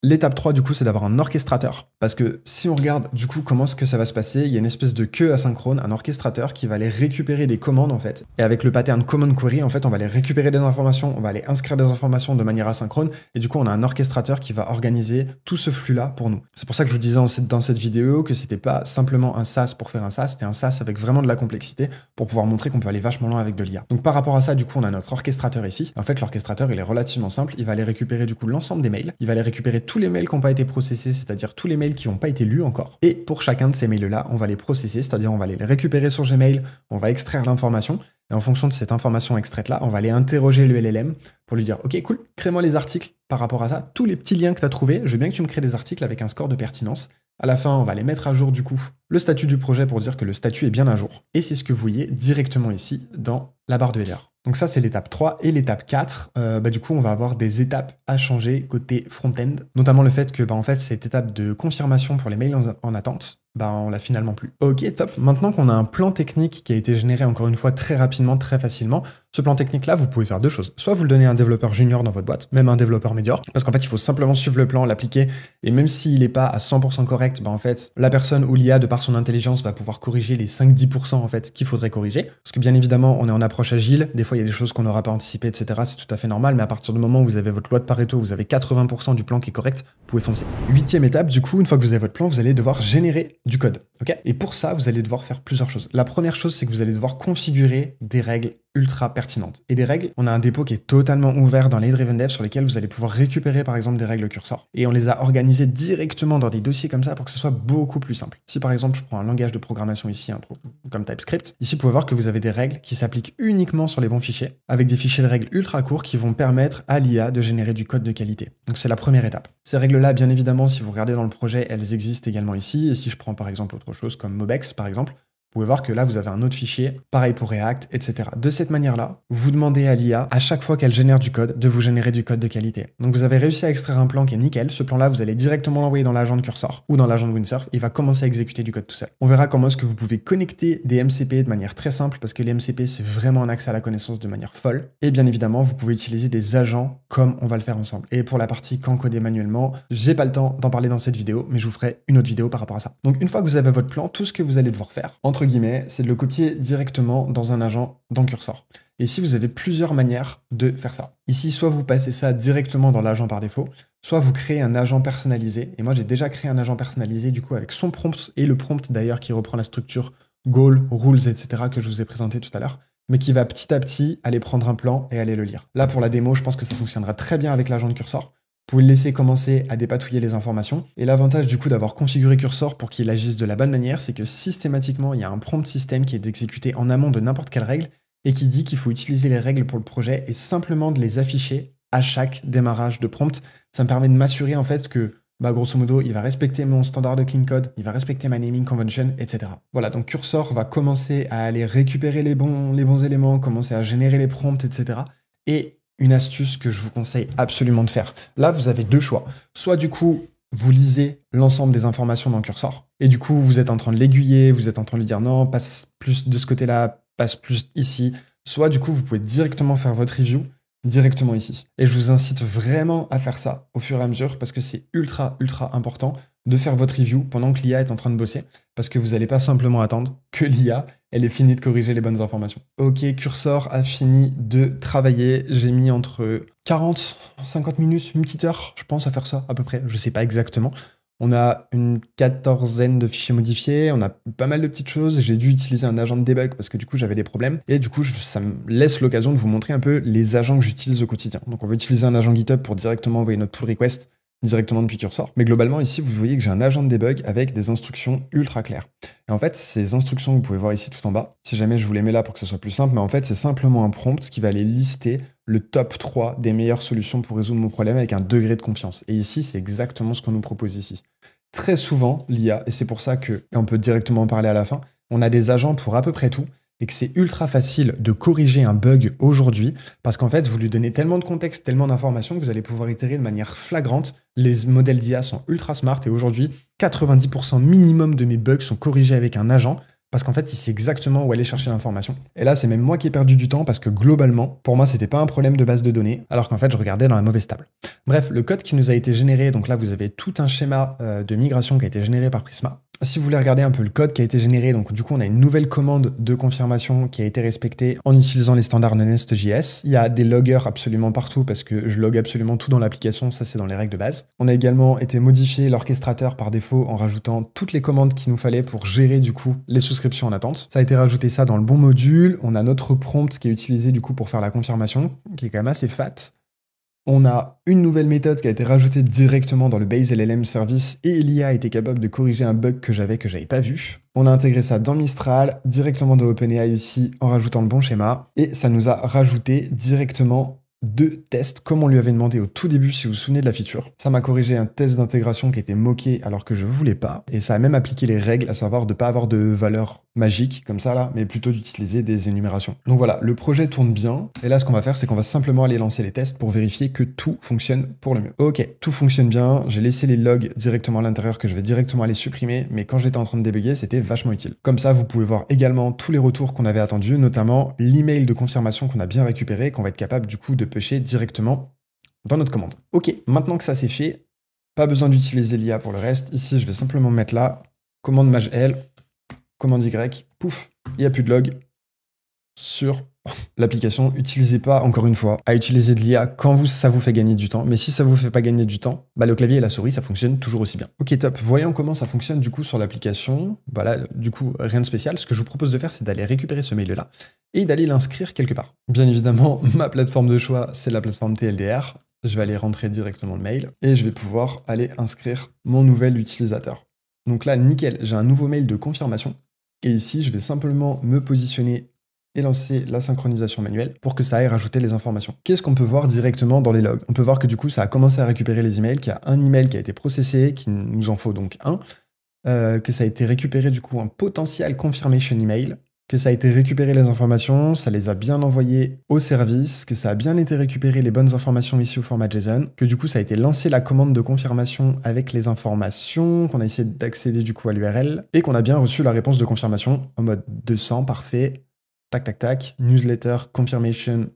L'étape 3, du coup, c'est d'avoir un orchestrateur. Parce que si on regarde, du coup, comment est-ce que ça va se passer, il y a une espèce de queue asynchrone, un orchestrateur qui va aller récupérer des commandes, en fait. Et avec le pattern command query, en fait, on va aller récupérer des informations, on va aller inscrire des informations de manière asynchrone. Et du coup, on a un orchestrateur qui va organiser tout ce flux-là pour nous. C'est pour ça que je vous disais dans cette vidéo que c'était pas simplement un SaaS pour faire un SaaS, c'était un SaaS avec vraiment de la complexité pour pouvoir montrer qu'on peut aller vachement loin avec de l'IA. Donc par rapport à ça, du coup, on a notre orchestrateur ici. En fait, l'orchestrateur, il est relativement simple. Il va aller récupérer, du coup, l'ensemble des mails. Il va aller récupérer tous les mails qui n'ont pas été processés, c'est-à-dire tous les mails qui n'ont pas été lus encore. Et pour chacun de ces mails-là, on va les processer, c'est-à-dire on va les récupérer sur Gmail, on va extraire l'information, et en fonction de cette information extraite-là, on va aller interroger le LLM pour lui dire « Ok, cool, crée-moi les articles par rapport à ça, tous les petits liens que tu as trouvés, je veux bien que tu me crées des articles avec un score de pertinence. » À la fin, on va aller mettre à jour du coup le statut du projet pour dire que le statut est bien à jour. Et c'est ce que vous voyez directement ici dans la barre de header. Donc ça, c'est l'étape 3. Et l'étape 4, du coup, on va avoir des étapes à changer côté front-end. Notamment le fait que, en fait, cette étape de confirmation pour les mails en attente, on l'a finalement plus. Ok, top. Maintenant qu'on a un plan technique qui a été généré, encore une fois, très rapidement, très facilement, ce plan technique-là, vous pouvez faire deux choses. Soit vous le donnez à un développeur junior dans votre boîte, même un développeur médiocre, parce qu'en fait, il faut simplement suivre le plan, l'appliquer, et même s'il n'est pas à 100% correct, en fait, la personne ou l'IA, de par son intelligence, va pouvoir corriger les 5-10% en fait qu'il faudrait corriger. Parce que bien évidemment, on est en approche agile, des fois il y a des choses qu'on n'aura pas anticipées, etc. C'est tout à fait normal, mais à partir du moment où vous avez votre loi de Pareto, vous avez 80% du plan qui est correct, vous pouvez foncer. 8e étape, du coup, une fois que vous avez votre plan, vous allez devoir générer du code. Ok ? Et pour ça, vous allez devoir faire plusieurs choses. La première chose, c'est que vous allez devoir configurer des règles ultra pertinentes. Et des règles, on a un dépôt qui est totalement ouvert dans l'Hydra Driven Dev sur lesquels vous allez pouvoir récupérer par exemple des règles cursor. Et on les a organisées directement dans des dossiers comme ça pour que ce soit beaucoup plus simple. Si par exemple je prends un langage de programmation ici, comme TypeScript, ici vous pouvez voir que vous avez des règles qui s'appliquent uniquement sur les bons fichiers, avec des fichiers de règles ultra courts qui vont permettre à l'IA de générer du code de qualité. Donc c'est la première étape. Ces règles-là, bien évidemment, si vous regardez dans le projet, elles existent également ici. Et si je prends par exemple autre chose comme Mobex par exemple, vous pouvez voir que là, vous avez un autre fichier, pareil pour React, etc. De cette manière-là, vous demandez à l'IA, à chaque fois qu'elle génère du code, de vous générer du code de qualité. Donc vous avez réussi à extraire un plan qui est nickel. Ce plan-là, vous allez directement l'envoyer dans l'agent de Cursor ou dans l'agent de Windsurf et il va commencer à exécuter du code tout seul. On verra comment est-ce que vous pouvez connecter des MCP de manière très simple parce que les MCP, c'est vraiment un accès à la connaissance de manière folle. Et bien évidemment, vous pouvez utiliser des agents comme on va le faire ensemble. Et pour la partie quand coder manuellement, j'ai pas le temps d'en parler dans cette vidéo, mais je vous ferai une autre vidéo par rapport à ça. Donc une fois que vous avez votre plan, tout ce que vous allez devoir faire, entre guillemets, c'est de le copier directement dans un agent dans Cursor. Et ici, vous avez plusieurs manières de faire ça. Ici, soit vous passez ça directement dans l'agent par défaut, soit vous créez un agent personnalisé. Et moi, j'ai déjà créé un agent personnalisé, du coup, avec son prompt et le prompt d'ailleurs qui reprend la structure goal, rules, etc. que je vous ai présenté tout à l'heure, mais qui va petit à petit aller prendre un plan et aller le lire. Là, pour la démo, je pense que ça fonctionnera très bien avec l'agent de Cursor. Vous pouvez le laisser commencer à dépatouiller les informations. Et l'avantage du coup d'avoir configuré Cursor pour qu'il agisse de la bonne manière, c'est que systématiquement, il y a un prompt système qui est exécuté en amont de n'importe quelle règle et qui dit qu'il faut utiliser les règles pour le projet et simplement de les afficher à chaque démarrage de prompt. Ça me permet de m'assurer en fait que grosso modo, il va respecter mon standard de clean code, il va respecter ma naming convention, etc. Voilà, donc Cursor va commencer à aller récupérer les bons éléments, commencer à générer les prompts, etc. Et une astuce que je vous conseille absolument de faire. Là, vous avez deux choix. Soit du coup, vous lisez l'ensemble des informations dans Cursor, et du coup, vous êtes en train de l'aiguiller, vous êtes en train de lui dire non, passe plus de ce côté-là, passe plus ici. Soit du coup, vous pouvez directement faire votre review directement ici. Et je vous incite vraiment à faire ça au fur et à mesure parce que c'est ultra important de faire votre review pendant que l'IA est en train de bosser parce que vous n'allez pas simplement attendre que l'IA elle est finie de corriger les bonnes informations. Ok, Cursor a fini de travailler. J'ai mis entre 40, 50 minutes, une petite heure, je pense, à faire ça à peu près. Je sais pas exactement. On a une 14aine de fichiers modifiés, on a pas mal de petites choses. J'ai dû utiliser un agent de debug parce que du coup j'avais des problèmes. Et du coup ça me laisse l'occasion de vous montrer un peu les agents que j'utilise au quotidien. Donc on va utiliser un agent GitHub pour directement envoyer notre pull request directement depuis Cursor. Mais globalement ici vous voyez que j'ai un agent de debug avec des instructions ultra claires. Et en fait ces instructions vous pouvez voir ici tout en bas, si jamais je vous les mets là pour que ce soit plus simple, mais en fait c'est simplement un prompt qui va aller lister le top 3 des meilleures solutions pour résoudre mon problème avec un degré de confiance. Et ici c'est exactement ce qu'on nous propose ici. Très souvent l'IA, et c'est pour ça que, et on peut directement en parler à la fin, on a des agents pour à peu près tout, et que c'est ultra facile de corriger un bug aujourd'hui, parce qu'en fait, vous lui donnez tellement de contexte, tellement d'informations que vous allez pouvoir itérer de manière flagrante. Les modèles d'IA sont ultra smart, et aujourd'hui, 90% minimum de mes bugs sont corrigés avec un agent, parce qu'en fait, il sait exactement où aller chercher l'information. Et là, c'est même moi qui ai perdu du temps parce que globalement, pour moi, c'était pas un problème de base de données, alors qu'en fait, je regardais dans la mauvaise table. Bref, le code qui nous a été généré, donc là, vous avez tout un schéma de migration qui a été généré par Prisma. Si vous voulez regarder un peu le code qui a été généré, donc du coup, on a une nouvelle commande de confirmation qui a été respectée en utilisant les standards de Nest.js. Il y a des loggers absolument partout parce que je log absolument tout dans l'application, ça c'est dans les règles de base. On a également été modifié l'orchestrateur par défaut en rajoutant toutes les commandes qu'il nous fallait pour gérer du coup les souscriptions en attente. Ça a été rajouté ça dans le bon module. On a notre prompt qui est utilisé du coup pour faire la confirmation, qui est quand même assez fat. On a une nouvelle méthode qui a été rajoutée directement dans le Base LLM Service et l'IA a été capable de corriger un bug que j'avais pas vu. On a intégré ça dans Mistral, directement dans OpenAI ici, en rajoutant le bon schéma. Et ça nous a rajouté directement 2 tests, comme on lui avait demandé au tout début, si vous vous souvenez de la feature. Ça m'a corrigé un test d'intégration qui était moqué alors que je voulais pas. Et ça a même appliqué les règles, à savoir de pas avoir de valeur magique comme ça là, mais plutôt d'utiliser des énumérations. Donc voilà, le projet tourne bien. Et là, ce qu'on va faire, c'est qu'on va simplement aller lancer les tests pour vérifier que tout fonctionne pour le mieux. Ok, tout fonctionne bien. J'ai laissé les logs directement à l'intérieur que je vais directement aller supprimer, mais quand j'étais en train de débugger, c'était vachement utile. Comme ça, vous pouvez voir également tous les retours qu'on avait attendus, notamment l'email de confirmation qu'on a bien récupéré, qu'on va être capable du coup de pusher directement dans notre commande. Ok, maintenant que ça c'est fait, pas besoin d'utiliser l'IA pour le reste. Ici, je vais simplement mettre là, commande maj-l, commande Y, pouf, il n'y a plus de log sur l'application. Utilisez pas, encore une fois, à utiliser de l'IA quand ça vous fait gagner du temps. Mais si ça vous fait pas gagner du temps, bah le clavier et la souris, ça fonctionne toujours aussi bien. Ok, top. Voyons comment ça fonctionne du coup sur l'application. Voilà, du coup, rien de spécial. Ce que je vous propose de faire, c'est d'aller récupérer ce mail-là et d'aller l'inscrire quelque part. Bien évidemment, ma plateforme de choix, c'est la plateforme TLDR. Je vais aller rentrer directement le mail et je vais pouvoir aller inscrire mon nouvel utilisateur. Donc là, nickel, j'ai un nouveau mail de confirmation. Et ici, je vais simplement me positionner et lancer la synchronisation manuelle pour que ça aille rajouter les informations. Qu'est-ce qu'on peut voir directement dans les logs? On peut voir que du coup, ça a commencé à récupérer les emails, qu'il y a un email qui a été processé, qu'il nous en faut donc un, que ça a été récupéré du coup un potential confirmation email, que ça a été récupéré les informations, ça les a bien envoyées au service, que ça a bien été récupéré les bonnes informations ici au format JSON, que du coup ça a été lancé la commande de confirmation avec les informations, qu'on a essayé d'accéder du coup à l'URL, et qu'on a bien reçu la réponse de confirmation en mode 200, parfait, tac tac tac, newsletter, confirmation,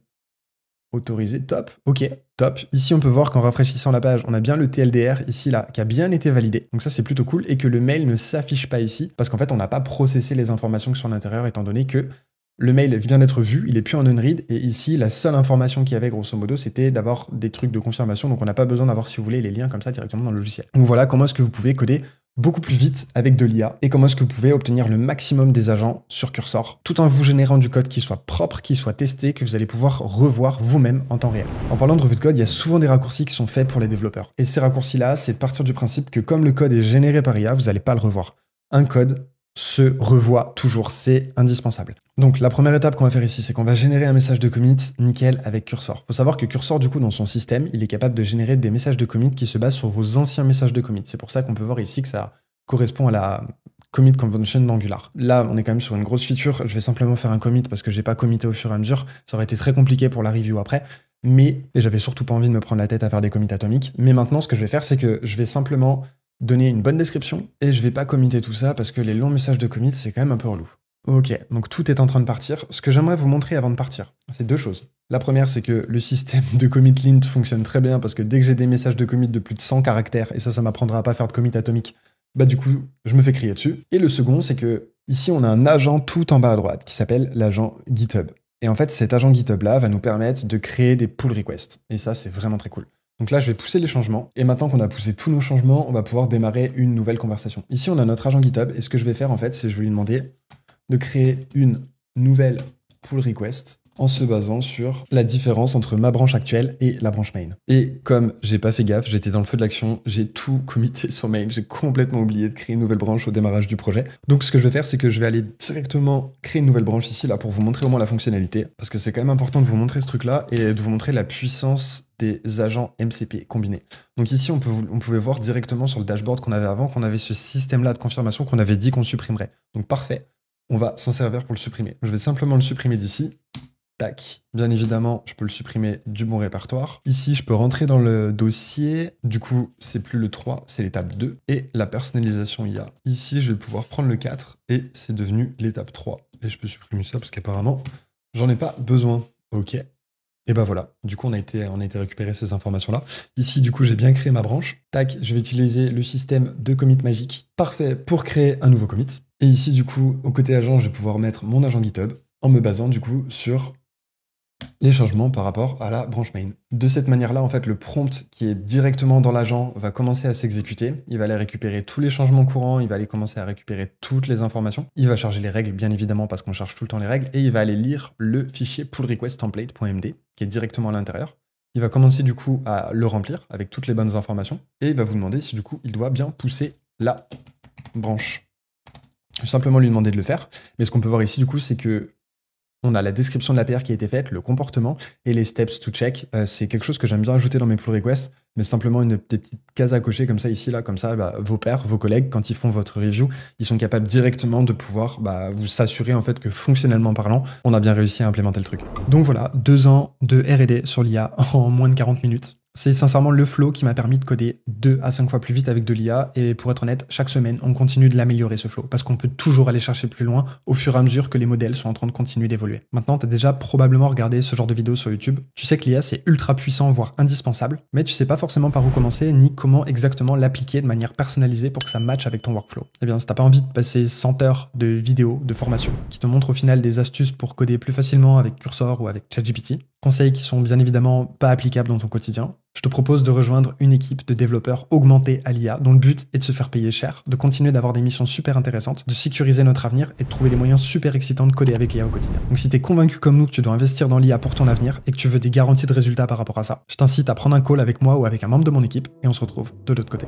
autorisé, top, ok, top. Ici, on peut voir qu'en rafraîchissant la page, on a bien le TLDR ici, là, qui a bien été validé. Donc ça, c'est plutôt cool. Et que le mail ne s'affiche pas ici, parce qu'en fait, on n'a pas processé les informations qui sont à l'intérieur, étant donné que le mail vient d'être vu, il est plus en unread. Et ici, la seule information qu'il y avait, grosso modo, c'était d'avoir des trucs de confirmation. Donc on n'a pas besoin d'avoir, si vous voulez, les liens comme ça directement dans le logiciel. Donc voilà comment est-ce que vous pouvez coder beaucoup plus vite avec de l'IA et comment est-ce que vous pouvez obtenir le maximum des agents sur Cursor tout en vous générant du code qui soit propre, qui soit testé, que vous allez pouvoir revoir vous-même en temps réel. En parlant de revue de code, il y a souvent des raccourcis qui sont faits pour les développeurs. Et ces raccourcis-là, c'est de partir du principe que comme le code est généré par IA, vous n'allez pas le revoir. Un code se revoit toujours, c'est indispensable. Donc la première étape qu'on va faire ici, c'est qu'on va générer un message de commit nickel avec Cursor. Faut savoir que Cursor, du coup, dans son système, il est capable de générer des messages de commit qui se basent sur vos anciens messages de commit. C'est pour ça qu'on peut voir ici que ça correspond à la commit convention d'Angular. Là, on est quand même sur une grosse feature. Je vais simplement faire un commit parce que j'ai pas commité au fur et à mesure. Ça aurait été très compliqué pour la review après. Et j'avais surtout pas envie de me prendre la tête à faire des commits atomiques. Mais maintenant, ce que je vais faire, c'est que je vais simplement donner une bonne description et je vais pas commiter tout ça parce que les longs messages de commit, c'est quand même un peu relou. Ok, donc tout est en train de partir. Ce que j'aimerais vous montrer avant de partir, c'est 2 choses. La première, c'est que le système de commit lint fonctionne très bien parce que dès que j'ai des messages de commit de plus de 100 caractères, et ça m'apprendra à pas faire de commit atomique, bah du coup, je me fais crier dessus. Et le second, c'est que ici, on a un agent tout en bas à droite qui s'appelle l'agent GitHub. Et en fait, cet agent GitHub-là va nous permettre de créer des pull requests. Et ça, c'est vraiment très cool. Donc là, je vais pousser les changements. Et maintenant qu'on a poussé tous nos changements, on va pouvoir démarrer une nouvelle conversation. Ici, on a notre agent GitHub. Et ce que je vais faire, en fait, c'est que je vais lui demander de créer une nouvelle pull request en se basant sur la différence entre ma branche actuelle et la branche main. Et comme j'ai pas fait gaffe, j'étais dans le feu de l'action, j'ai tout commité sur main, j'ai complètement oublié de créer une nouvelle branche au démarrage du projet. Donc ce que je vais faire, c'est que je vais aller directement créer une nouvelle branche ici, là, pour vous montrer au moins la fonctionnalité, parce que c'est quand même important de vous montrer ce truc-là et de vous montrer la puissance des agents MCP combinés. Donc ici, on pouvait voir directement sur le dashboard qu'on avait avant, qu'on avait ce système-là de confirmation qu'on avait dit qu'on supprimerait. Donc parfait, on va s'en servir pour le supprimer. Je vais simplement le supprimer d'ici. Tac. Bien évidemment, je peux le supprimer du bon répertoire. Ici, je peux rentrer dans le dossier. Du coup, c'est plus le 3, c'est l'étape 2. Et la personnalisation IA. Ici, je vais pouvoir prendre le 4 et c'est devenu l'étape 3. Et je peux supprimer ça parce qu'apparemment, j'en ai pas besoin. Ok. Et ben voilà. Du coup, on a été récupérer ces informations-là. Ici, du coup, j'ai bien créé ma branche. Tac, je vais utiliser le système de commit magique. Parfait pour créer un nouveau commit. Et ici, du coup, au côté agent, je vais pouvoir mettre mon agent GitHub en me basant, du coup, sur les changements par rapport à la branche main. De cette manière-là, en fait, le prompt qui est directement dans l'agent va commencer à s'exécuter. Il va aller récupérer tous les changements courants, il va aller commencer à récupérer toutes les informations. Il va charger les règles, bien évidemment, parce qu'on charge tout le temps les règles, et il va aller lire le fichier pull request template.md, qui est directement à l'intérieur. Il va commencer, du coup, à le remplir avec toutes les bonnes informations, et il va vous demander si, du coup, il doit bien pousser la branche. Je vais simplement lui demander de le faire, mais ce qu'on peut voir ici, du coup, c'est que on a la description de l'APR qui a été faite, le comportement et les steps to check. C'est quelque chose que j'aime bien ajouter dans mes pull requests, mais simplement des petites cases à cocher comme ça ici, là, comme ça, vos pairs, vos collègues, quand ils font votre review, ils sont capables directement de pouvoir vous s'assurer en fait que fonctionnellement parlant, on a bien réussi à implémenter le truc. Donc voilà, 2 ans de R&D sur l'IA en moins de 40 minutes. C'est sincèrement le flow qui m'a permis de coder 2 à 5 fois plus vite avec de l'IA, et pour être honnête, chaque semaine, on continue de l'améliorer ce flow, parce qu'on peut toujours aller chercher plus loin au fur et à mesure que les modèles sont en train de continuer d'évoluer. Maintenant, tu as déjà probablement regardé ce genre de vidéos sur YouTube, tu sais que l'IA c'est ultra puissant, voire indispensable, mais tu sais pas forcément par où commencer, ni comment exactement l'appliquer de manière personnalisée pour que ça matche avec ton workflow. Eh bien, si t'as pas envie de passer 100 heures de vidéos, de formation, qui te montrent au final des astuces pour coder plus facilement avec Cursor ou avec ChatGPT, conseils qui sont bien évidemment pas applicables dans ton quotidien, je te propose de rejoindre une équipe de développeurs augmentés à l'IA dont le but est de se faire payer cher, de continuer d'avoir des missions super intéressantes, de sécuriser notre avenir et de trouver des moyens super excitants de coder avec l'IA au quotidien. Donc si t'es convaincu comme nous que tu dois investir dans l'IA pour ton avenir et que tu veux des garanties de résultats par rapport à ça, je t'incite à prendre un call avec moi ou avec un membre de mon équipe et on se retrouve de l'autre côté.